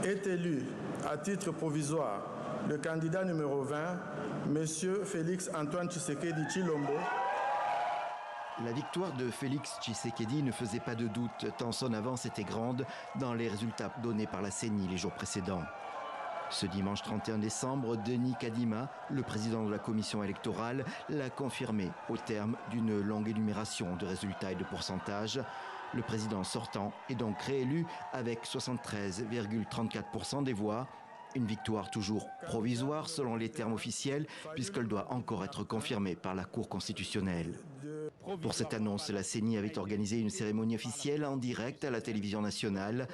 Est élu à titre provisoire le candidat numéro 20, M. Félix Antoine Tshisekedi Tshilombo. La victoire de Félix Tshisekedi ne faisait pas de doute, tant son avance était grande dans les résultats donnés par la CENI les jours précédents. Ce dimanche 31 décembre, Denis Kadima, le président de la commission électorale, l'a confirmé au terme d'une longue énumération de résultats et de pourcentages. Le président sortant est donc réélu avec 73,34% des voix. Une victoire toujours provisoire selon les termes officiels, puisqu'elle doit encore être confirmée par la Cour constitutionnelle. Pour cette annonce, la CENI avait organisé une cérémonie officielle en direct à la télévision nationale,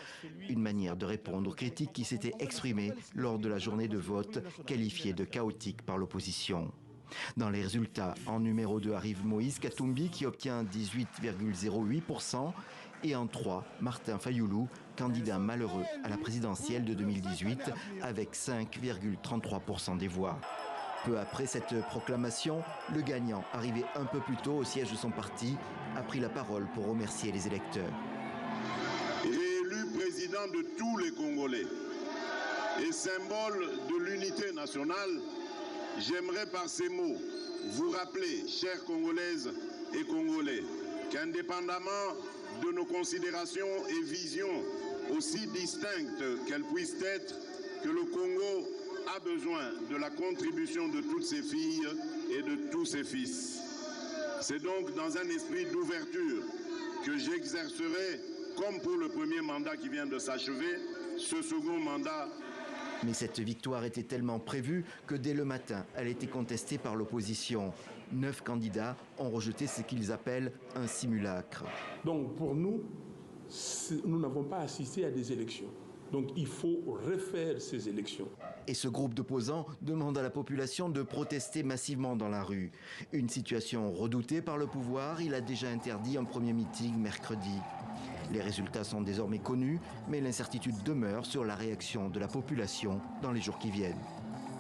une manière de répondre aux critiques qui s'étaient exprimées lors de la journée de vote, qualifiée de chaotique par l'opposition. Dans les résultats, en numéro 2 arrive Moïse Katumbi qui obtient 18,08% et en 3, Martin Fayoulou, candidat malheureux à la présidentielle de 2018 avec 5,33% des voix. Peu après cette proclamation, le gagnant, arrivé un peu plus tôt au siège de son parti, a pris la parole pour remercier les électeurs. Élu président de tous les Congolais et symbole de l'unité nationale, j'aimerais par ces mots vous rappeler, chères Congolaises et Congolais, qu'indépendamment de nos considérations et visions aussi distinctes qu'elles puissent être, que le Congo a besoin de la contribution de toutes ses filles et de tous ses fils. C'est donc dans un esprit d'ouverture que j'exercerai, comme pour le premier mandat qui vient de s'achever, ce second mandat. Mais cette victoire était tellement prévue que dès le matin, elle était contestée par l'opposition. 9 candidats ont rejeté ce qu'ils appellent un simulacre. Donc pour nous, nous n'avons pas assisté à des élections. Donc il faut refaire ces élections. Et ce groupe d'opposants demande à la population de protester massivement dans la rue. Une situation redoutée par le pouvoir, il a déjà interdit un premier meeting mercredi. Les résultats sont désormais connus, mais l'incertitude demeure sur la réaction de la population dans les jours qui viennent.